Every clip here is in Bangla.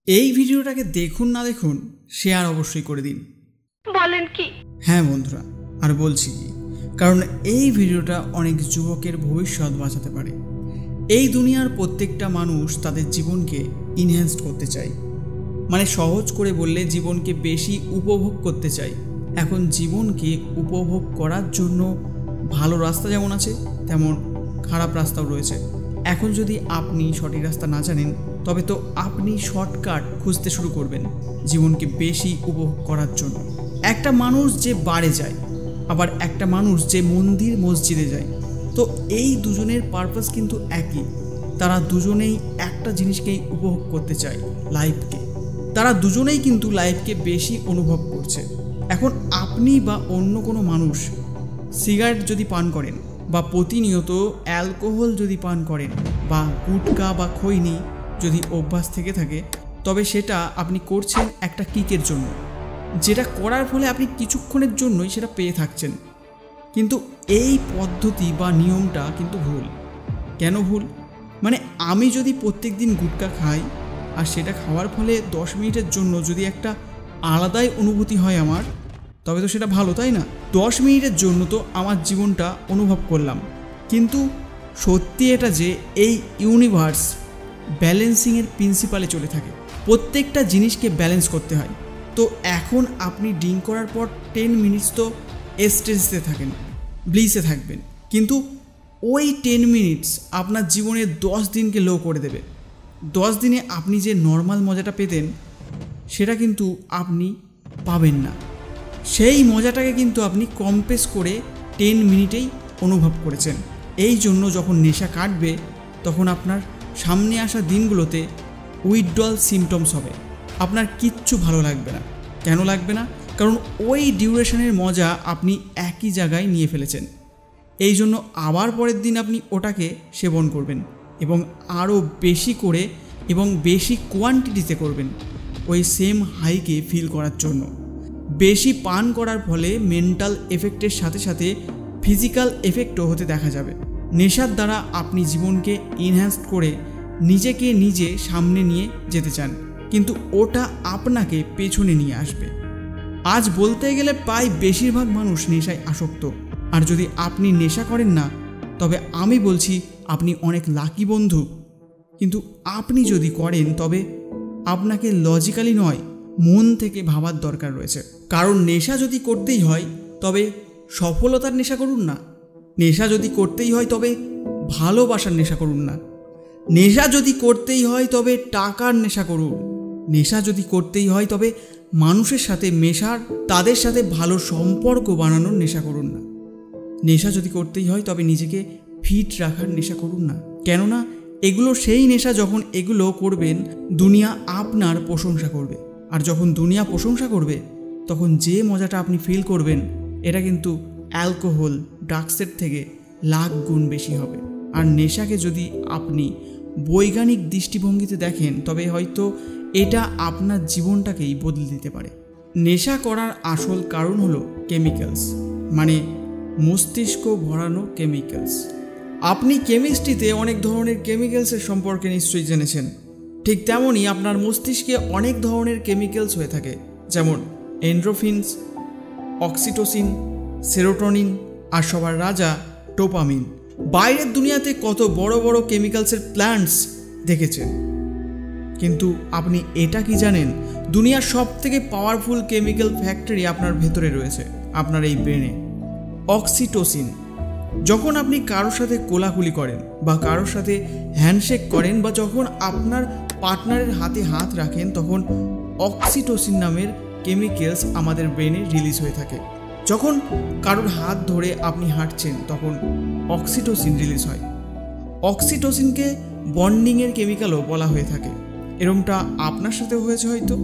এই ভিডিওটাকে দেখুন না দেখুন শেয়ার অবশ্যই করে দিন। বলেন কি? হ্যাঁ বন্ধুরা, আর বলছি কি, কারণ এই ভিডিওটা অনেক যুবকের ভবিষ্যৎ বাঁচাতে পারে। এই দুনিয়ার প্রত্যেকটা মানুষ তাদের জীবনকে ইনহ্যান্স করতে চায়, মানে সহজ করে বললে জীবনকে বেশি উপভোগ করতে চায়। এখন জীবনকে উপভোগ করার জন্য ভালো রাস্তা যেমন আছে, তেমন খারাপ রাস্তাও রয়েছে। এখন যদি আপনি সঠিক রাস্তা না জানেন, তবে তো আপনি শর্টকাট খুঁজতে শুরু করবেন জীবনকে বেশি উপভোগ করার জন্য। একটা মানুষ যে বারে যায়, আবার একটা মানুষ যে মন্দির মসজিদে যায়, তো এই দুজনের পারপাস কিন্তু একই। তারা দুজনেই একটা জিনিসকেই উপভোগ করতে চায়, লাইফকে। তারা দুজনেই কিন্তু লাইফকে বেশি অনুভব করছে। এখন আপনি বা অন্য কোনো মানুষ সিগারেট যদি পান করেন, বা প্রতিনিয়ত অ্যালকোহল যদি পান করেন, বা গুটকা বা খৈনি যদি অভ্যাস থেকে থাকে, তবে সেটা আপনি করছেন একটা কিকের জন্য, যেটা করার ফলে আপনি কিছুক্ষণের জন্যই সেটা পেয়ে থাকছেন। কিন্তু এই পদ্ধতি বা নিয়মটা কিন্তু ভুল। কেন ভুল? মানে আমি যদি প্রত্যেক দিন গুটকা খাই, আর সেটা খাওয়ার ফলে 10 মিনিটের জন্য যদি একটা আলাদাই অনুভূতি হয় আমার, তবে তো সেটা ভালো, তাই না? 10 মিনিটের জন্য তো আমার জীবনটা অনুভব করলাম। কিন্তু সত্যি এটা যে এই ইউনিভার্স ব্যালেন্সিংয়ের প্রিন্সিপালে চলে থাকে। প্রত্যেকটা জিনিসকে ব্যালেন্স করতে হয়। তো এখন আপনি ড্রিঙ্ক করার পর 10 মিনিটস তো এক্সটেন্সে থাকেন, ব্লিসে থাকবেন, কিন্তু ওই 10 মিনিটস আপনার জীবনের 10 দিনকে লো করে দেবে। 10 দিনে আপনি যে নর্মাল মজাটা পেতেন, সেটা কিন্তু আপনি পাবেন না। সেই মজাটাকে কিন্তু আপনি কম্প্রেস করে 10 মিনিটেই অনুভব করেছেন। এই জন্য যখন নেশা কাটবে, তখন আপনার সামনে আসা দিনগুলোতে উইথড্রল সিমটমস হবে। আপনার কিচ্ছু ভালো লাগবে না। কেন লাগবে না? কারণ ওই ডিউরেশনের মজা আপনি একই জায়গায় নিয়ে ফেলেছেন। এই জন্য আবার পরের দিন আপনি ওটাকে সেবন করবেন, এবং আরও বেশি করে এবং বেশি কোয়ান্টিটিতে করবেন, ওই সেম হাইকে ফিল করার জন্য। বেশি পান করার ফলে মেন্টাল এফেক্টের সাথে সাথে ফিজিক্যাল এফেক্টও হতে দেখা যাবে। নেশার দ্বারা আপনি জীবনকে ইনহ্যান্স করে নিজেকে নিজে সামনে নিয়ে যেতে চান, কিন্তু ওটা আপনাকে পেছনে নিয়ে আসবে। আজ বলতে গেলে প্রায় বেশিরভাগ মানুষ নেশায় আসক্ত। আর যদি আপনি নেশা করেন না, তবে আমি বলছি আপনি অনেক লাকি বন্ধু। কিন্তু আপনি যদি করেন, তবে আপনাকে লজিক্যালি নয়, মন থেকে ভাবার দরকার রয়েছে। কারণ নেশা যদি করতেই হয়, তবে সফলতার নেশা করুন না। নেশা যদি করতেই হয়, তবে ভালোবাসার নেশা করুন না। নেশা যদি করতেই হয়, তবে টাকার নেশা করুন। নেশা যদি করতেই হয়, তবে মানুষের সাথে মেশার, তাদের সাথে ভালো সম্পর্ক বানানোর নেশা করুন না। নেশা যদি করতেই হয়, তবে নিজেকে ফিট রাখার নেশা করুন না। কেননা এগুলো সেই নেশা, যখন এগুলো করবেন দুনিয়া আপনার প্রশংসা করবে। আর যখন দুনিয়া প্রশংসা করবে, তখন যে মজাটা আপনি ফিল করবেন, এটা কিন্তু অ্যালকোহল, ড্রাগসের থেকে লাখ গুণ বেশি হবে। আর নেশাকে যদি আপনি বৈজ্ঞানিক দৃষ্টিভঙ্গিতে দেখেন, তবে হয়তো এটা আপনার জীবনটাকেই বদলে দিতে পারে। নেশা করার আসল কারণ হলো কেমিক্যালস, মানে মস্তিষ্ক ভরানো কেমিক্যালস। আপনি কেমিস্ট্রিতে অনেক ধরনের কেমিক্যালসের সম্পর্কে নিশ্চয়ই জেনেছেন। ঠিক তেমনই আপনার মস্তিষ্কে অনেক ধরনের কেমিক্যালস হয়ে থাকে, যেমন এন্ডোরফিনস, অক্সিটোসিন, সেরোটোনিন, আর সবার রাজা ডোপামিন। বাইরের দুনিয়াতে কত বড় বড় কেমিক্যালসের প্ল্যান্টস দেখেছেন, কিন্তু আপনি এটা কি জানেন, দুনিয়ার সব থেকে পাওয়ারফুল কেমিক্যাল ফ্যাক্টরি আপনার ভেতরে রয়েছে, আপনার এই ব্রেনে। অক্সিটোসিন। যখন আপনি কারোর সাথে কোলাকুলি করেন, বা কারোর সাথে হ্যান্ডশেক করেন, বা যখন আপনার পার্টনারের হাতে হাত রাখেন, তখন অক্সিটোসিন নামের কেমিক্যালস আমাদের ব্রেনে রিলিজ হয়ে থাকে। যখন কারোর হাত ধরে আপনি হাঁটছেন, তখন অক্সিটোসিন রিলিজ হয়। অক্সিটোসিনকে বন্ডিংয়ের কেমিক্যালও বলা হয়ে থাকে। এরকমটা আপনার সাথেও হয়েছে হয়তো।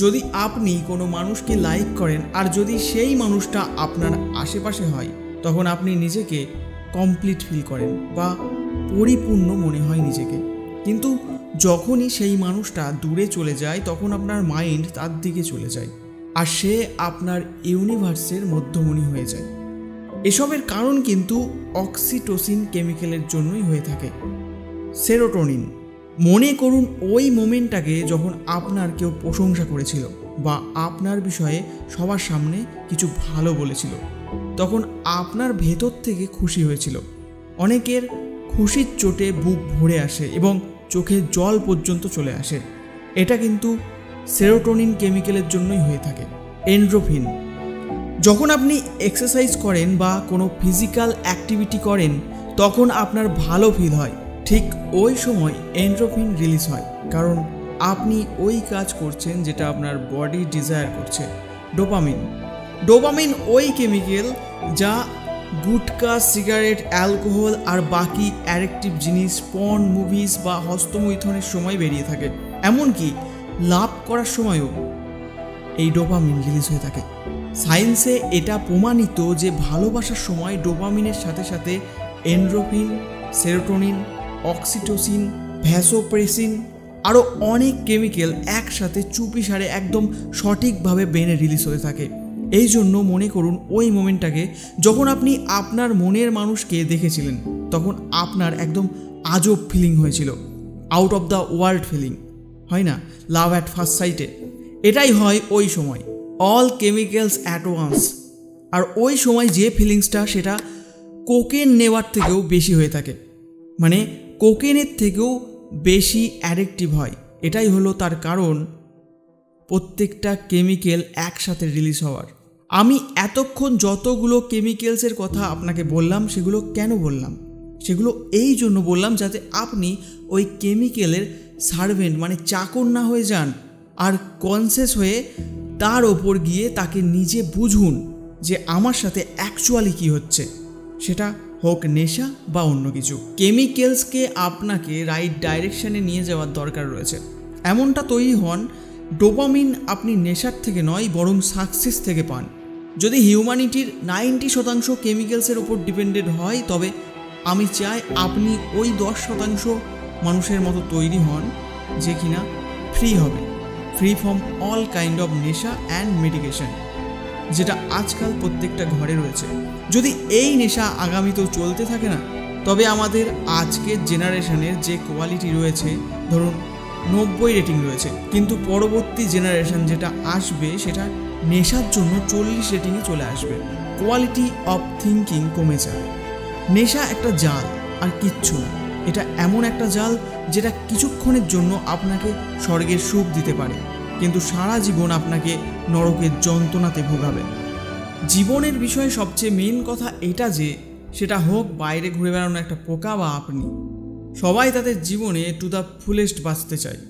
যদি আপনি কোনো মানুষকে লাইক করেন, আর যদি সেই মানুষটা আপনার আশেপাশে হয়, তখন আপনি নিজেকে কমপ্লিট ফিল করেন, বা পরিপূর্ণ মনে হয় নিজেকে। কিন্তু যখনই সেই মানুষটা দূরে চলে যায়, তখন আপনার মাইন্ড তার দিকে চলে যায়, আর সে আপনার ইউনিভার্সের মধ্যমণি হয়ে যায়। এসবের কারণ কিন্তু অক্সিটোসিন কেমিক্যালের জন্যই হয়ে থাকে। সেরোটোনিন। মনে করুন ওই মোমেন্টটাকে যখন আপনার কেউ প্রশংসা করেছিল বা আপনার বিষয়ে সবার সামনে কিছু ভালো বলেছিল, তখন আপনার ভেতর থেকে খুশি হয়েছিল। অনেকের খুশির চোটে বুক ভরে আসে এবং চোখে জল পর্যন্ত চলে আসে। এটা কিন্তু সেরোটোনিন কেমিক্যালের জন্যই হয়ে থাকে। এন্ডোরফিন, যখন আপনি এক্সারসাইজ করেন বা কোনো ফিজিক্যাল অ্যাক্টিভিটি করেন তখন আপনার ভালো ফিল হয়, ঠিক ওই সময় এন্ডোরফিন রিলিজ হয়, কারণ আপনি ওই কাজ করছেন যেটা আপনার বডি ডিজায়ার করছে। ডোপামিন ওই কেমিক্যাল যা গুটকা, সিগারেট, অ্যালকোহল আর বাকি অ্যাডিকটিভ জিনিস পর্ন, মুভিজ বা হস্তমৈথনের সময় বেরিয়ে থাকে। এমনকি লাভ করার সময়ও এই ডোপামিন রিলিজ হয়ে থাকে। সায়েন্সে এটা প্রমাণিত যে ভালোবাসার সময় ডোপামিনের সাথে সাথে এন্ডোরফিন, সেরোটোনিন, অক্সিটোসিন, ভ্যাসোপ্রেসিন আরও অনেক কেমিক্যাল একসাথে চুপিসারে একদম সঠিকভাবে ব্রেনে রিলিজ হতে থাকে। এই জন্য মনে করুন ওই মোমেন্টটাকে যখন আপনি আপনার মনের মানুষকে দেখেছিলেন, তখন আপনার একদম আজব ফিলিং হয়েছিল, out of the world feeling, হয় না, লাভ অ্যাট ফার্স্ট সাইটে। এটাই হয় ওই সময়, অল কেমিক্যালস অ্যাট ওয়ান্স। আর ওই সময় যে ফিলিংসটা সেটা কোকেন নেওয়ার থেকেও বেশি হয়ে থাকে, মানে কোকেনের থেকেও বেশি অ্যাডিকটিভ হয়। এটাই হলো তার কারণ, প্রত্যেকটা কেমিক্যাল একসাথে রিলিজ হওয়ার। আমি এতক্ষণ যতগুলো কেমিক্যালসের কথা আপনাকে বললাম সেগুলো কেন বললাম? সেগুলো এই জন্য বললাম যাতে আপনি ওই কেমিক্যালের সার্ভেন্ট মানে চাকর না হয়ে যান, আর কনসিয়াস হয়ে তার ওপর গিয়ে তাকে নিজে বুঝুন যে আমার সাথে অ্যাকচুয়ালি কী হচ্ছে, সেটা হোক নেশা বা অন্য কিছু। কেমিক্যালসকে আপনাকে রাইট ডাইরেকশানে নিয়ে যাওয়ার দরকার রয়েছে। এমনটা তৈরি হন, ডোপামিন আপনি নেশার থেকে নয় বরং সাকসেস থেকে পান। যদি হিউম্যানিটির 90% কেমিক্যালসের ওপর ডিপেন্ডেড হয়, তবে আমি চাই আপনি ওই 10% মানুষের মতো তৈরি হন যে কিনা free from all kind of নেশা অ্যান্ড মেডিকেশন, যেটা আজকাল প্রত্যেকটা ঘরে রয়েছে। যদি এই নেশা আগামীতেও চলতে থাকে না, তবে আমাদের আজকের জেনারেশনের যে কোয়ালিটি রয়েছে, ধরুন 90 রেটিং রয়েছে, কিন্তু পরবর্তী জেনারেশন যেটা আসবে সেটা নেশার জন্য 40 রেটিংয়ে চলে আসবে। কোয়ালিটি অফ থিঙ্কিং কমে যাবে। নেশা একটা জাল আর কিচ্ছু না। এটা এমন একটা জাল যেটা কিছুক্ষণের জন্য আপনাকে স্বর্গের সুখ দিতে পারে, কিন্তু সারা জীবন আপনাকে নরকের যন্ত্রণাতে ভোগাবে। জীবনের বিষয়ে সবচেয়ে মেন কথা এটা যে সেটা হোক বাইরে ঘুরে বেড়ানো একটা পোকা বা আপনি, সবাই তাদের জীবনে টু দ্য ফুলেস্ট বাঁচতে চায়,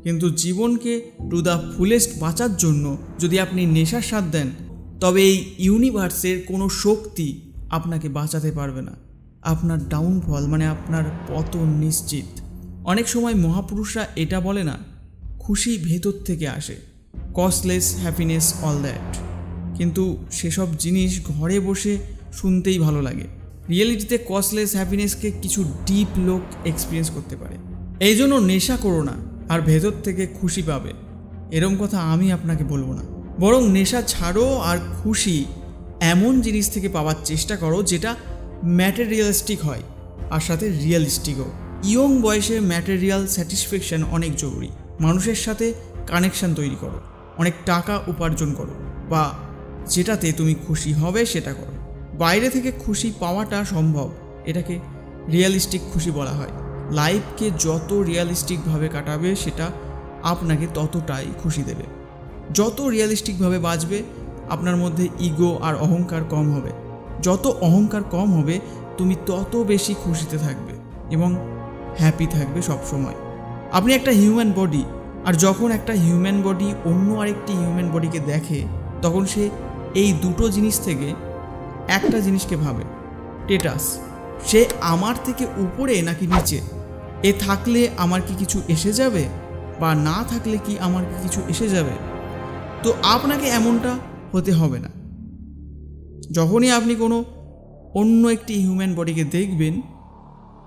কিন্তু জীবনকে টু দ্য ফুলেস্ট বাঁচার জন্য যদি আপনি নেশার স্বাদ দেন, তবে এই ইউনিভার্সের কোনো শক্তি আপনাকে বাঁচাতে পারবে না। আপনার ডাউনফল মানে আপনার পতন নিশ্চিত। অনেক সময় মহাপুরুষরা এটা বলে না, খুশি ভেতর থেকে আসে, কস্টলেস হ্যাপিনেস অল দ্যাট, কিন্তু সেসব জিনিস ঘরে বসে শুনতেই ভালো লাগে। রিয়েলিটিতে কস্টলেস হ্যাপিনেসকে কিছু ডিপ লোক এক্সপিরিয়েন্স করতে পারে। এই জন্য নেশা করো না আর ভেতর থেকে খুশি পাবে, এরম কথা আমি আপনাকে বলবো না। বরং নেশা ছাড়ো আর খুশি এমন জিনিস থেকে পাওয়ার চেষ্টা করো যেটা ম্যাটেরিয়ালিস্টিক হয় আর সাথে রিয়েলিস্টিকও। ইয়ং বয়সে ম্যাটেরিয়াল স্যাটিসফ্যাকশান অনেক জরুরি। মানুষের সাথে কানেকশান তৈরি করো, অনেক টাকা উপার্জন করো, বা যেটাতে তুমি খুশি হবে সেটা করো। বাইরে থেকে খুশি পাওয়াটা সম্ভব, এটাকে রিয়েলিস্টিক খুশি বলা হয়। লাইফকে যত রিয়েলিস্টিকভাবে কাটাবে সেটা আপনাকে ততটাই খুশি দেবে। যত রিয়েলিস্টিকভাবে বাঁচবে আপনার মধ্যে ইগো আর অহংকার কম হবে। যত অহংকার কম হবে তুমি তত বেশি খুশিতে থাকবে এবং হ্যাপি থাকবে সব সময়। আপনি একটা হিউম্যান বডি, আর যখন একটা হিউম্যান বডি অন্য আরেকটি হিউম্যান বডিকে দেখে তখন সে এই দুটো জিনিস থেকে একটা জিনিসকে ভাবে, স্ট্যাটাস। সে আমার থেকে উপরে নাকি নিচে, এ থাকলে আমার কি কিছু এসে যাবে বা না থাকলে কি আমার কি কিছু এসে যাবে। তো আপনাকে এমনটা হতে হবে না। যখনই আপনি কোনো অন্য একটি হিউম্যান বডিকে দেখবেন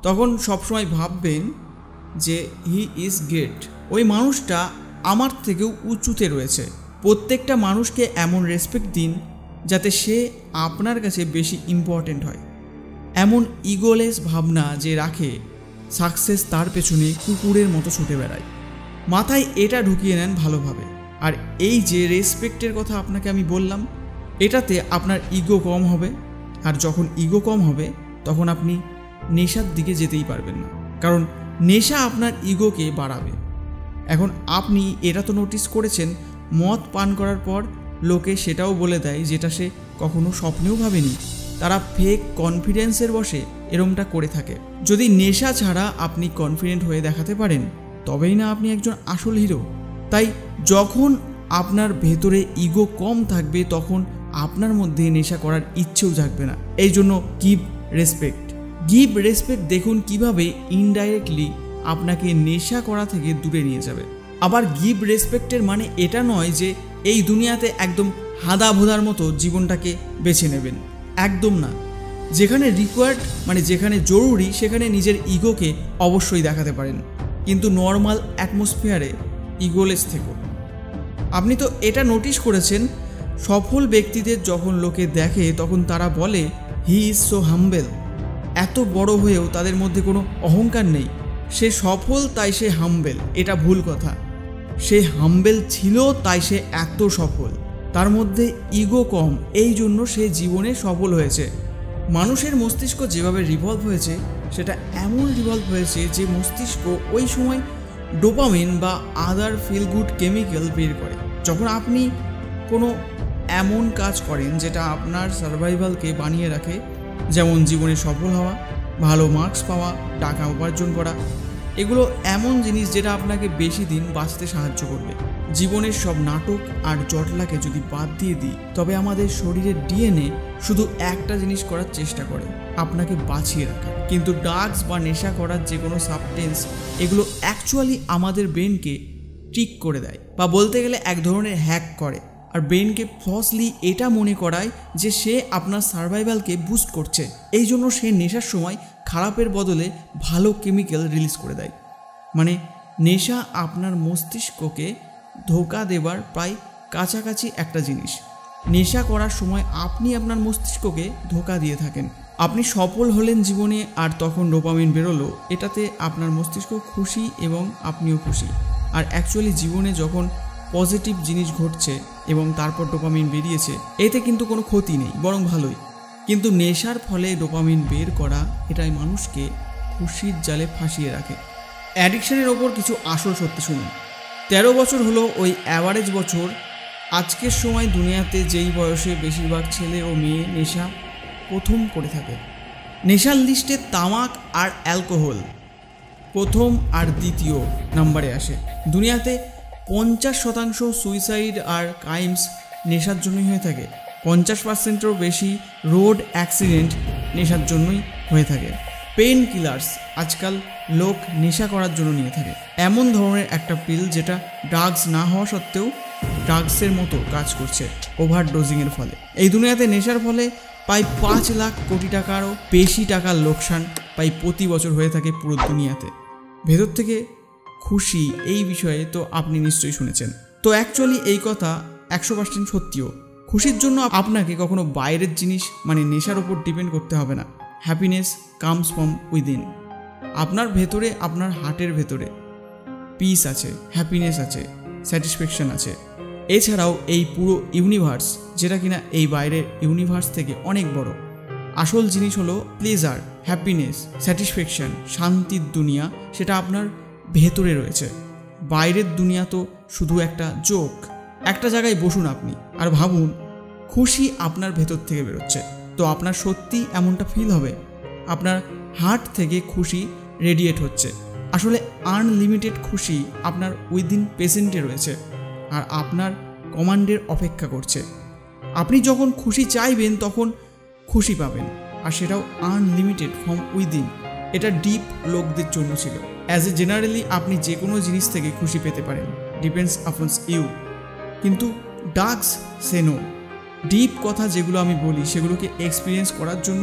তখন সবসময় ভাববেন যে হি ইজ গ্রেট, ওই মানুষটা আমার থেকেও উঁচুতে রয়েছে। প্রত্যেকটা মানুষকে এমন রেসপেক্ট দিন যাতে সে আপনার কাছে বেশি ইম্পর্টেন্ট হয়। এমন ইগোলেস ভাবনা যে রাখে সাকসেস তার পেছনে কুকুরের মতো ছুটে বেড়ায়। মাথায় এটা ঢুকিয়ে নেন ভালোভাবে। আর এই যে রেসপেক্টের কথা আপনাকে আমি বললাম, এটাতে আপনার ইগো কম হবে। আর যখন ইগো কম হবে তখন আপনি নেশার দিকে যেতেই পারবেন না, কারণ নেশা আপনার ইগোকে বাড়াবে। এখন আপনি এটা তো নোটিস করেছেন, মদ পান করার পর লোকে সেটাও বলে দেয় যেটা সে কখনো স্বপ্নেও ভাবেনি। তারা ফেক কনফিডেন্সের বশে এরমটা করে থাকে। যদি নেশা ছাড়া আপনি কনফিডেন্ট হয়ে দেখাতে পারেন, তবেই না আপনি একজন আসল হিরো। তাই যখন আপনার ভেতরে ইগো কম থাকবে তখন আপনার মধ্যে নেশা করার ইচ্ছেও জাগবে না। এই জন্য গিভ রেসপেক্ট। গিভ রেসপেক্ট দেখুন কিভাবে ইনডাইরেক্টলি আপনাকে নেশা করা থেকে দূরে নিয়ে যাবে। আবার গিভ রেসপেক্টের মানে এটা নয় যে এই দুনিয়াতে একদম হাদা ভোদার মতো জীবনটাকে বেছে নেবেন, একদম না। যেখানে রিকোয়ার্ড মানে যেখানে জরুরি সেখানে নিজের ইগোকে অবশ্যই দেখাতে পারেন, কিন্তু নর্মাল অ্যাটমসফিয়ারে ইগোলেস থেকো। আপনি তো এটা নোটিশ করেছেন, সফল ব্যক্তিদের যখন লোকে দেখে তখন তারা বলে হি ইজ সো হাম্বেল। এত বড় হয়েও তাদের মধ্যে কোনো অহংকার নেই। সে সফল তাই সে হাম্বেল, এটা ভুল কথা। সে হাম্বেল ছিল তাই সে এত সফল। তার মধ্যে ইগো কম, এই জন্য সে জীবনে সফল হয়েছে। মানুষের মস্তিষ্ক যেভাবে রিভলভ হয়েছে সেটা এমন রিভলভ হয়েছে যে মস্তিষ্ক ওই সময় ডোপামিন বা আদার ফিল গুড কেমিক্যাল বের করে। যখন আপনি কোনো এমন কাজ করেন যেটা আপনার সার্ভাইভালকে বানিয়ে রাখে, যেমন জীবনে সফল হওয়া, ভালো মার্কস পাওয়া, টাকা উপার্জন করা, এগুলো এমন জিনিস যেটা আপনাকে বেশি দিন বাঁচতে সাহায্য করবে। জীবনের সব নাটক আর জটলাকে যদি বাদ দিয়ে দিই, তবে আমাদের শরীরের ডিএনএ শুধু একটা জিনিস করার চেষ্টা করে, আপনাকে বাঁচিয়ে রাখা। কিন্তু ড্রাগস বা নেশা করার যে কোনো সাবস্টেন্স, এগুলো অ্যাকচুয়ালি আমাদের ব্রেনকে ট্রিক করে দেয়, বা বলতে গেলে এক ধরনের হ্যাক করে। আর ব্রেনকে ফলসলি এটা মনে করায় যে সে আপনার সার্ভাইভালকে বুস্ট করছে। এই জন্য সে নেশার সময় খারাপের বদলে ভালো কেমিক্যাল রিলিজ করে দেয়। মানে নেশা আপনার মস্তিষ্ককে ধোঁকা দেবার প্রায় কাছাকাছি একটা জিনিস। নেশা করার সময় আপনি আপনার মস্তিষ্ককে ধোঁকা দিয়ে থাকেন। আপনি সফল হলেন জীবনে আর তখন ডোপামিন বেরোলো, এটাতে আপনার মস্তিষ্ক খুশি এবং আপনিও খুশি। আর অ্যাকচুয়ালি জীবনে যখন পজিটিভ জিনিস ঘটছে এবং তারপর ডোপামিন বেরিয়েছে, এতে কিন্তু কোনো ক্ষতি নেই, বরং ভালোই। কিন্তু নেশার ফলে ডোপামিন বের করা এটাই মানুষকে খুশির জালে ফাঁসিয়ে রাখে। অ্যাডিকশনের ওপর কিছু আসল সত্যি শুনুন। 13 বছর হলো ওই অ্যাভারেজ বছর। আজকের সময় দুনিয়াতে যেই বয়সে বেশিরভাগ ছেলে ও মেয়ে নেশা প্রথম করে থাকে। নেশার লিস্টে তামাক আর অ্যালকোহল প্রথম আর দ্বিতীয় নম্বরে আসে। দুনিয়াতে 50% সুইসাইড আর ক্রাইমস নেশার জন্যই হয়ে থাকে। 50%-এরও বেশি রোড অ্যাক্সিডেন্ট নেশার জন্যই হয়ে থাকে। পেইন কিলার্স আজকাল লোক নেশা করার জন্য নিয়ে থাকে। এমন ধরনের একটা পিল যেটা ড্রাগস না হওয়া সত্ত্বেও ড্রাগসের মতো কাজ করছে ওভারডোজিংয়ের ফলে। এই দুনিয়াতে নেশার ফলে প্রায় 5 লাখ কোটি টাকারও বেশি টাকার লোকসান প্রায় প্রতি বছর হয়ে থাকে পুরো দুনিয়াতে। ভেতর থেকে খুশি এই বিষয়ে তো আপনি নিশ্চয়ই শুনেছেন। তো অ্যাকচুয়ালি এই কথা 100% সত্যিও। খুশির জন্য আপনাকে কখনো বাইরের জিনিস মানে নেশার ওপর ডিপেন্ড করতে হবে না। Happiness comes from within. আপনার ভেতরে, আপনার হার্টের ভেতরে পিস আছে, হ্যাপিনেস আছে, স্যাটিসফ্যাকশন আছে। এছাড়াও এই পুরো ইউনিভার্স, যেটা কিনা এই বাইরের ইউনিভার্স থেকে অনেক বড়, আসল জিনিস হলো প্লেজার, হ্যাপিনেস, স্যাটিসফ্যাকশন, শান্তির দুনিয়া, সেটা আপনার ভেতরে রয়েছে। বাইরের দুনিয়া তো শুধু একটা জোক। একটা জায়গায় বসুন আপনি আর ভাবুন খুশি আপনার ভেতর থেকে বেরোচ্ছে। তো আপনার সত্যি এমনটা ফিল হবে, আপনার হার্ট থেকে খুশি রেডিয়েট হচ্ছে। আসলে আনলিমিটেড খুশি আপনার উইদিন প্রেজেন্টে রয়েছে আর আপনার কমান্ডের অপেক্ষা করছে। আপনি যখন খুশি চাইবেন তখন খুশি পাবেন, আর সেটাও আনলিমিটেড ফ্রম উইদিন। এটা ডিপ লোকদের জন্য ছিল। অ্যাজ এ জেনারেলি আপনি যে কোনো জিনিস থেকে খুশি পেতে পারেন, ডিপেন্ডস আপন ইউ। কিন্তু ড্রাগস সে নো। ডিপ কথা যেগুলো আমি বলি সেগুলোকে এক্সপিরিয়েন্স করার জন্য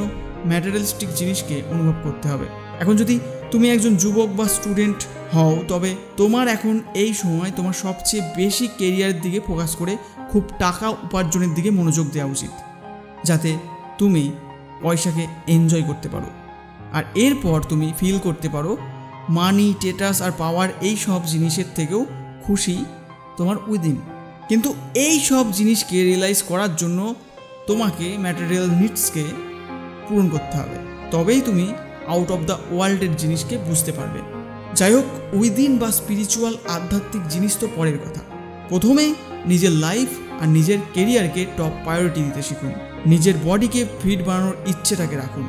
ম্যাটেরিয়ালিস্টিক জিনিসকে অনুভব করতে হবে। এখন যদি তুমি একজন যুবক বা স্টুডেন্ট হও, তবে তোমার এখন এই সময় তোমার সবচেয়ে বেশি কেরিয়ারের দিকে ফোকাস করে খুব টাকা উপার্জনের দিকে মনোযোগ দেওয়া উচিত, যাতে তুমি পয়সাকে এনজয় করতে পারো। আর এরপর তুমি ফিল করতে পারো মানি, স্ট্যাটাস আর পাওয়ার, এই সব জিনিসের থেকেও খুশি তোমার উইদিন। কিন্তু এই সব জিনিসকে রিয়েলাইজ করার জন্য তোমাকে ম্যাটেরিয়াল নিডসকে পূরণ করতে হবে, তবেই তুমি আউট অফ দ্য ওয়ার্ল্ডের জিনিসকে বুঝতে পারবে। যাই হোক, উইদিন বা স্পিরিচুয়াল আধ্যাত্মিক জিনিস তো পরের কথা। প্রথমে নিজের লাইফ আর নিজের কেরিয়ারকে টপ প্রায়োরিটি দিতে শিখুন। নিজের বডিকে ফিট বানানোর ইচ্ছেটাকে রাখুন।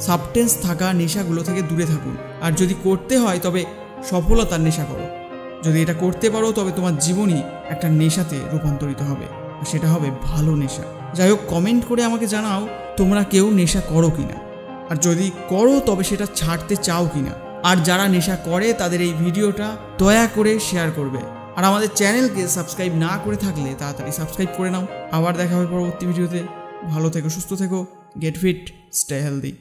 সাবস্টেন্স থাকা নেশাগুলো থেকে দূরে থাকুন। আর যদি করতে হয় তবে সফলতার নেশা করো। যদি এটা করতে পারো তবে তোমার জীবনই একটা নেশাতে রূপান্তরিত হবে, আর সেটা হবে ভালো নেশা। যাই হোক, কমেন্ট করে আমাকে জানাও তোমরা কেউ নেশা করো কিনা, আর যদি করো তবে সেটা ছাড়তে চাও কিনা। আর যারা নেশা করে তাদের এই ভিডিওটা দয়া করে শেয়ার করবে। আর আমাদের চ্যানেলকে সাবস্ক্রাইব না করে থাকলে তাড়াতাড়ি সাবস্ক্রাইব করে নাও। আবার দেখা হবে পরবর্তী ভিডিওতে। ভালো থেকো, সুস্থ থেকো, গেট ফিট, স্টে হেলদি।